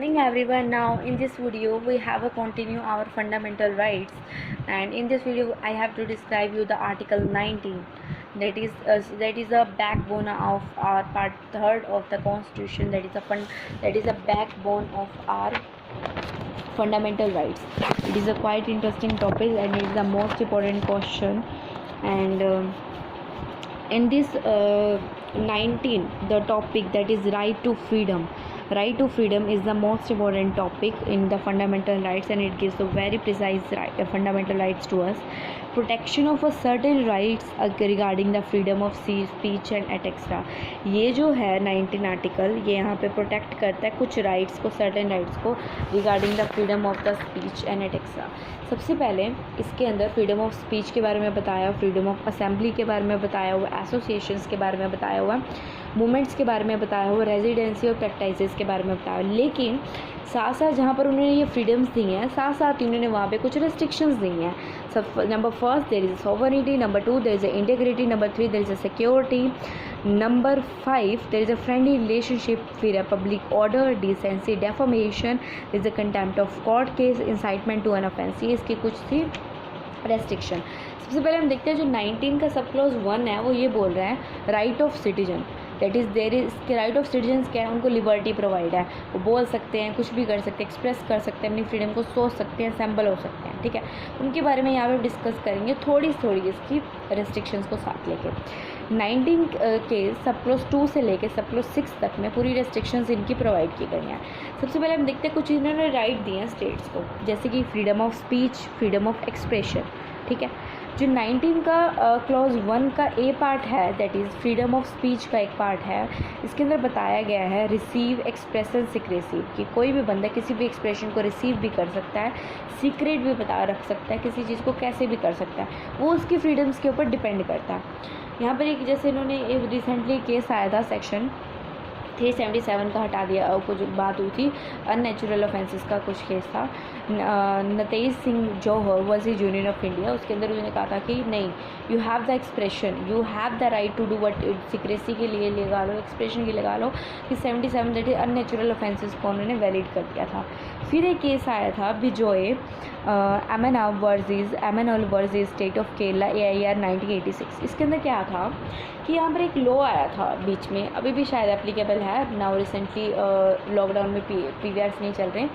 Morning everyone. Now in this video we have a continue our fundamental rights, and in this video I have to describe you the article 19 that is a backbone of our part third of the constitution. That is a backbone of our fundamental rights. It is a quite interesting topic and it is the most important question. And in this 19, the topic that is right to freedom. Right to freedom is the most important topic in the fundamental rights, and it gives a very precise fundamental rights to us. Protection of a certain rights regarding the freedom of speech and etc. ये जो है 19 article, ये यहाँ पे protect करता है कुछ rights को, सर्टेन राइट्स को regarding the freedom of the speech and etcetera. सबसे पहले इसके अंदर फ्रीडम ऑफ स्पीच के बारे में बताया, फ्रीडम ऑफ असेंबली के बारे में बताया हुआ, एसोसिएशंस के बारे में बताया हुआ, मूवमेंट्स के बारे में बताया हुआ, रेजिडेंसी और प्रैक्टिसेस के बारे में बताया. लेकिन साथ साथ जहाँ पर उन्होंने ये फ्रीडम्स दी हैं, साथ साथ उन्होंने वहाँ पे कुछ रेस्ट्रिक्शंस दी हैं. सब number first there is sovereignty, number 2 there is integrity, number 3 there is security, number 5 there is a friendly relationship, फिर है public order, decency, defamation, there is a contempt of court case, incitement to an offence. ये इसकी कुछ थी restriction. सबसे पहले हम देखते हैं जो 19 का सब क्लॉज 1 है वो ये बोल रहा है right of citizen. That is there is के राइट ऑफ सिटीजन्स क्या है, उनको लिबर्टी प्रोवाइड है, वो बोल सकते हैं, कुछ भी कर सकते हैं, एक्सप्रेस कर सकते हैं, अपनी फ्रीडम को सोच सकते हैं, असेंबल हो सकते हैं. ठीक है, उनके बारे में यहाँ पे डिस्कस करेंगे थोड़ी इसकी रेस्ट्रिक्शंस को साथ लेके. 19 के सब क्लॉज 2 से लेके सब क्लॉज 6 तक में पूरी रेस्ट्रिक्शंस इनकी प्रोवाइड की गई हैं. सबसे पहले हम देखते हैं कुछ इन्होंने राइट दिए हैं स्टेट्स को, जैसे कि freedom of speech, freedom of expression. ठीक है, जो 19 का क्लॉज 1 का ए पार्ट है, that is freedom of speech का एक पार्ट है. इसके अंदर बताया गया है रिसीव, एक्सप्रेस एंड सीक्रेसी, कि कोई भी बंदा किसी भी एक्सप्रेशन को रिसीव भी कर सकता है, सीक्रेट भी बता रख सकता है, किसी चीज़ को कैसे भी कर सकता है, वो उसकी फ्रीडम्स के ऊपर डिपेंड करता है. यहाँ पर एक जैसे इन्होंने एक रिसेंटली केस आया था, सेक्शन 377 का हटा दिया, कुछ बात हुई थी अननेचुरल ऑफेंसेस का, कुछ केस था. Navtej Singh Johar was a union of India, उसके अंदर उन्होंने कहा था कि नहीं, you have the expression, you have the right to do what, secrecy के लिए लगा लो, एक्सप्रेशन के लगा लो, कि 77 दैट इज अननेचुरल ऑफेंसेस को उन्होंने वैलिड कर दिया था. फिर एक केस आया था Bijoe Emmanuel versus state of Kerala AIR 1986. इसके अंदर क्या था कि यहाँ पर एक लॉ आया था बीच में, अभी भी शायद एप्लीकेबल है नाउ, रिसेंटली लॉकडाउन में PVRs नहीं चल रहे.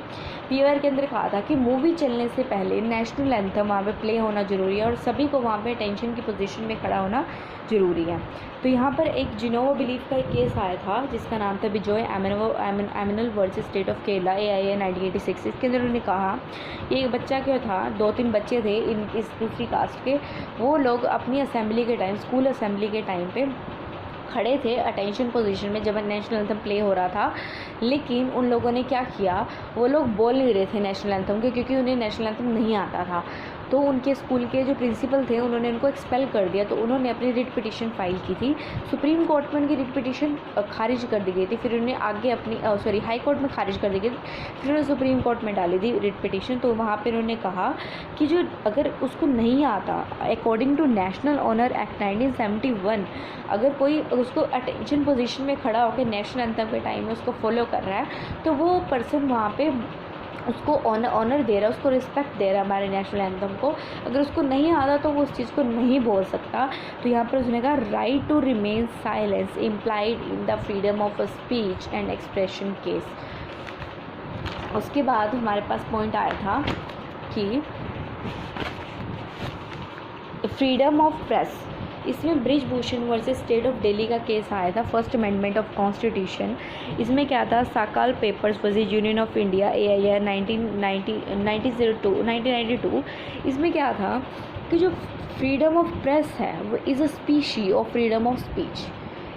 PVR के अंदर कहा था कि मूवी चलने से पहले नेशनल एंथम वहाँ पे प्ले होना ज़रूरी है और सभी को वहाँ पे अटेंशन की पोजीशन में खड़ा होना ज़रूरी है. तो यहाँ पर एक जिनोवा बिलीफ का एक केस आया था जिसका नाम था Bijoe Emmanuel versus state of Kerala AIR 1986. इसके अंदर उन्होंने कहा कि एक बच्चा क्या था, 2-3 बच्चे थे इस दूसरी कास्ट के, वो लोग अपनी असेंबली के टाइम, स्कूल असेंबली के टाइम पे खड़े थे अटेंशन पोजीशन में जब नेशनल एंथम प्ले हो रहा था. लेकिन उन लोगों ने क्या किया, वो लोग बोल नहीं रहे थे नेशनल एंथम के, क्योंकि उन्हें नेशनल एंथम नहीं आता था. तो उनके स्कूल के जो प्रिंसिपल थे उन्होंने उनको एक्सपेल कर दिया. तो उन्होंने अपनी रिट पिटीशन फाइल की थी, सुप्रीम कोर्ट में उनकी रिट पिटीशन खारिज कर दी गई थी. फिर उन्हें आगे अपनी हाई कोर्ट में खारिज कर दी गई थी, फिर उन्होंने सुप्रीम कोर्ट में डाली थी रिट पिटीशन. तो वहाँ पर उन्होंने कहा कि जो अगर उसको नहीं आता, according to national honour act 1971, अगर कोई उसको अटेंशन पोजीशन में खड़ा होकर नेशनल एंथम के टाइम में उसको फॉलो कर रहा है, तो वो पर्सन वहाँ पे उसको ऑनर दे रहा है, उसको रिस्पेक्ट दे रहा है हमारे नेशनल एंथम को. अगर उसको नहीं आता तो वो उस चीज़ को नहीं बोल सकता. तो यहाँ पर उसने कहा right to remain silence implied in the freedom of speech and expression case. उसके बाद हमारे पास पॉइंट आया था कि फ्रीडम ऑफ प्रेस. इसमें Brijbhushan versus state of Delhi का केस आया था, फर्स्ट अमेंडमेंट ऑफ कॉन्स्टिट्यूशन. इसमें क्या था, Sakal papers versus union of India AIR 1992. इसमें क्या था कि जो फ्रीडम ऑफ प्रेस है वो is a species of freedom of speech,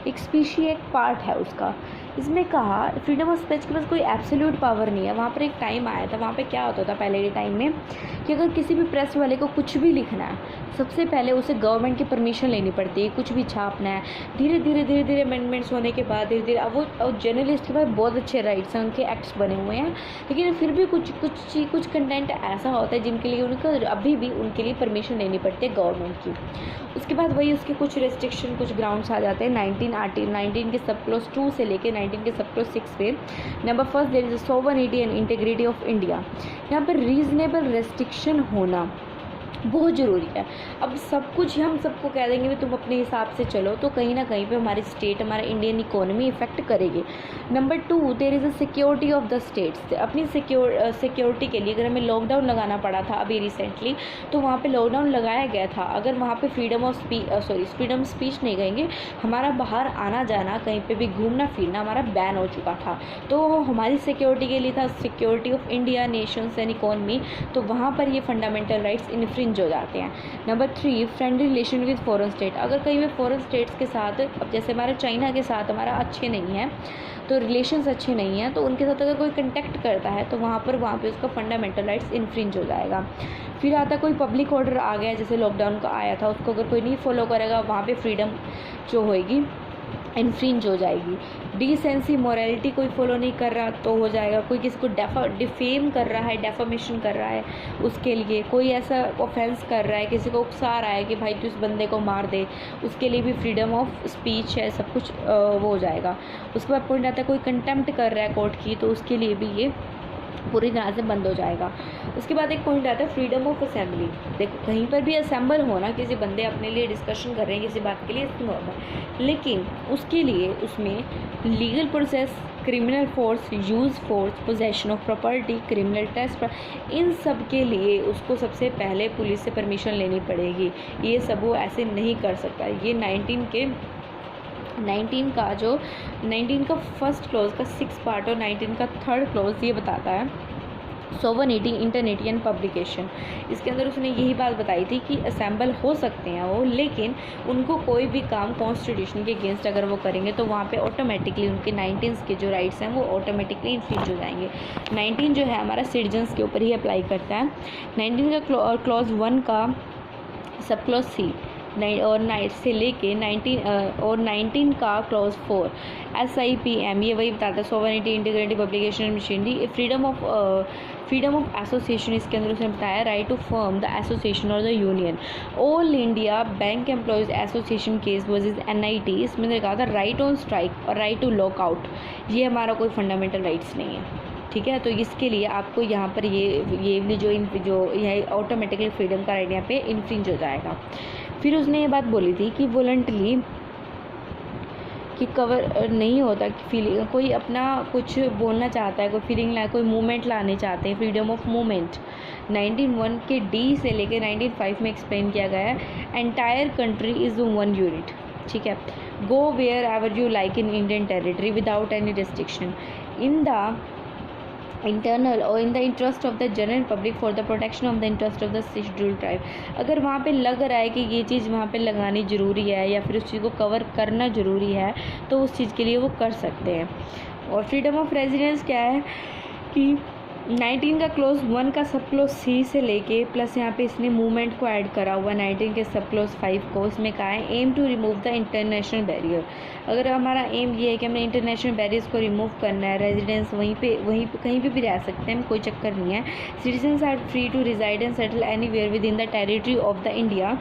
एक स्पीशी एक पार्ट है उसका. इसमें कहा फ्रीडम ऑफ स्पीच के पास कोई एब्सोल्यूट पावर नहीं है. वहाँ पर एक टाइम आया था, वहाँ पे क्या होता था पहले के टाइम में कि अगर किसी भी प्रेस वाले को कुछ भी लिखना है, सबसे पहले उसे गवर्नमेंट की परमिशन लेनी पड़ती है. कुछ भी छापना है, धीरे धीरे अमेंडमेंट्स होने के बाद धीरे धीरे अब वो जर्नलिस्ट के पास बहुत अच्छे राइट्स हैं, उनके एक्ट्स बने हुए हैं, लेकिन फिर भी कुछ कंटेंट ऐसा होता है जिनके लिए उनको अभी भी उनके लिए परमिशन लेनी पड़ती है गवर्नमेंट की. उसके बाद वही उसके कुछ रेस्ट्रिक्शन, कुछ ग्राउंड्स आ जाते हैं. 19 के सब क्लॉज 2 से लेकर 19 के सब क्लॉज 6 पे number first there is a sovereignty and integrity of India. यहाँ पर रीजनेबल रेस्ट्रिक्शन होना बहुत ज़रूरी है। अब सब कुछ हम सबको कह देंगे भी तुम अपने हिसाब से चलो, तो कहीं ना कहीं पे हमारी स्टेट, हमारा इंडियन इकोनॉमी इफेक्ट करेगी। Number 2 there is a security of the states. अपनी सिक्योरिटी के लिए अगर हमें लॉकडाउन लगाना पड़ा था अभी रिसेंटली, तो वहाँ पे लॉकडाउन लगाया गया था। अगर वहाँ पे फ्रीडम ऑफ स्पीच नहीं कहेंगे, हमारा बाहर आना जाना, कहीं पे भी घूमना फिरना हमारा बैन हो चुका था। तो हमारी सिक्योरिटी के लिए था, security of India, Nations and economy, तो वहाँ पर ये फंडामेंटल राइट्स इन्फ्रिंज हो जाते हैं। Number 3 friendly relation with foreign state. अगर कहीं भी फॉरेन स्टेट्स के साथ, अब जैसे हमारा चाइना के साथ हमारा अच्छे नहीं है, तो रिलेशंस अच्छे नहीं हैं, तो उनके साथ अगर कोई कंटेक्ट करता है तो वहाँ पे उसका फंडामेंटल राइट्स इन्फ्रिंज हो जाएगा। फिर आता कोई पब्लिक ऑर्डर आ गया, जैसे लॉकडाउन का आया था, उसको अगर कोई नहीं फॉलो करेगा, वहाँ पे फ्रीडम जो होएगी इन्फ्रिंज हो जाएगी। डिसेंसी मोरालिटी कोई फॉलो नहीं कर रहा तो हो जाएगा। कोई किसी को डिफेम कर रहा है, डेफामेशन कर रहा है, उसके लिए कोई ऐसा ऑफेंस कर रहा है, किसी को उकसा रहा है कि भाई तू इस बंदे को मार दे, उसके लिए भी फ्रीडम ऑफ स्पीच है, सब कुछ वो हो जाएगा। उसके बाद पॉइंट आता है कोई कंटेम्प्ट कर रहा है कोर्ट की, तो उसके लिए भी ये पूरी तरह से बंद हो जाएगा। उसके बाद एक पॉइंट आता है फ्रीडम ऑफ असेंबली। देखो कहीं पर भी असेंबल होना, किसी बंदे अपने लिए डिस्कशन कर रहे हैं किसी बात के लिए, इसकी नॉर्मल, लेकिन उसके लिए उसमें legal process, criminal force, use force, possession of property, criminal test, इन सब के लिए उसको सबसे पहले पुलिस से परमिशन लेनी पड़ेगी। ये सब वो ऐसे नहीं कर सकता। ये 19 का फर्स्ट क्लॉज का 6 पार्ट और 19 का 3rd क्लॉज ये बताता है सोवरेनिटी, इंटरनेटी एंड पब्लिकेशन। इसके अंदर उसने यही बात बताई थी कि असेंबल हो सकते हैं वो, लेकिन उनको कोई भी काम कॉन्स्टिट्यूशन के अगेंस्ट अगर वो करेंगे तो वहाँ पे ऑटोमेटिकली उनके 19 के जो राइट्स हैं वो ऑटोमेटिकली इन्फ्रिंज हो जाएंगे। 19 जो है हमारा सिटीजन्स के ऊपर ही अप्लाई करता है। 19 का क्लॉज 1 का सब क्लॉज C और 9 से लेके 19 का क्लॉज 4 SIPM ये वही बताता है sovereignty, integrity, publication and machinery, freedom of association. इसके अंदर उसने बताया right to form the association और the union. All India bank employees association case versus NIT, इसमें ने कहा था राइट ऑन स्ट्राइक और राइट टू लॉकआउट, ये हमारा कोई फंडामेंटल राइट्स नहीं है। ठीक है, तो इसके लिए आपको यहाँ पर ये जो यह ऑटोमेटिकली फ्रीडम का राइट यहाँ पे इन्फ्रिंज हो जाएगा। फिर उसने ये बात बोली थी कि वॉलंटली कि कवर नहीं होता कि फीलिंग, कोई अपना कुछ बोलना चाहता है, कोई फीलिंग कोई मूवमेंट लाने चाहते हैं, फ्रीडम ऑफ मूवमेंट 19(1) के D से लेके 19(5) में एक्सप्लेन किया गया है। Entire country is 1 unit. ठीक है, go wherever you like in Indian territory without any restriction in the internal और in the interest of the general public for the protection of the interest of the scheduled tribe. अगर वहाँ पे लग रहा है कि ये चीज़ वहाँ पे लगानी ज़रूरी है या फिर उस चीज़ को कवर करना ज़रूरी है, तो उस चीज़ के लिए वो कर सकते हैं। और फ्रीडम ऑफ रेजिडेंस क्या है कि 19 का क्लॉज 1 का सब क्लॉज C से लेके प्लस यहाँ पे इसने मूवमेंट को ऐड करा हुआ 19 के सब क्लॉज 5 को। इसमें कहा है aim to remove the international barrier. अगर हमारा एम ये है कि हमने इंटरनेशनल बैरियर्स को रिमूव करना है, रेजिडेंस वहीं पे कहीं पे भी रह सकते हैं, कोई चक्कर नहीं है। Citizens are free to reside and settle anywhere within the territory of the India.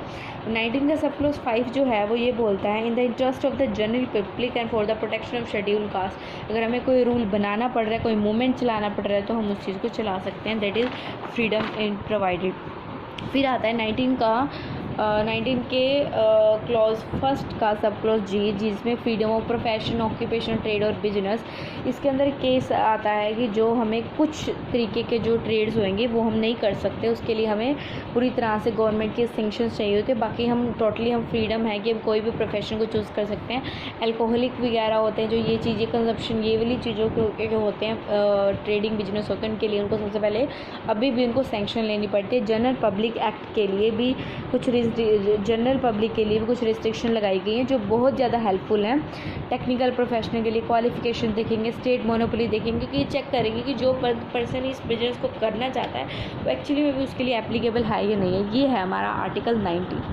19 का सब क्लॉज 5 जो है वो ये बोलता है इन the interest of the general public and for the protection of schedule caste. अगर हमें कोई रूल बनाना पड़ रहा है, कोई मूवमेंट चलाना पड़ रहा है, तो हम उस चीज़ को चला सकते हैं, that is freedom in provided. फिर आता है 19 के क्लॉज 1 का सब क्लॉज G, जिसमें freedom of profession, occupation, trade और बिजनेस। इसके अंदर केस आता है कि जो हमें कुछ तरीके के जो ट्रेड्स होंगे वो हम नहीं कर सकते, उसके लिए हमें पूरी तरह से गवर्नमेंट के सेंक्शंस चाहिए होते हैं। बाकी हम टोटली हम फ्रीडम है कि हम कोई भी प्रोफेशन को चूज़ कर सकते हैं। अल्कोहलिक वगैरह होते हैं जो ये चीज़ें कंजप्शन ये वाली चीज़ों के जो होते हैं ट्रेडिंग बिजनेस होते हैं, उनके लिए उनको सबसे पहले अभी भी उनको सेंक्शन लेनी पड़ती है। जनरल पब्लिक एक्ट के लिए भी कुछ जनरल पब्लिक के लिए भी कुछ रिस्ट्रिक्शन लगाई गई हैं जो बहुत ज़्यादा हेल्पफुल हैं। टेक्निकल प्रोफेशनल के लिए क्वालिफिकेशन देखेंगे, स्टेट मोनोपोली देखेंगे कि चेक करेंगे कि जो पर्सन इस बिजनेस को करना चाहता है वो एक्चुअली में भी उसके लिए एप्लीकेबल है या नहीं है। ये है हमारा आर्टिकल 19।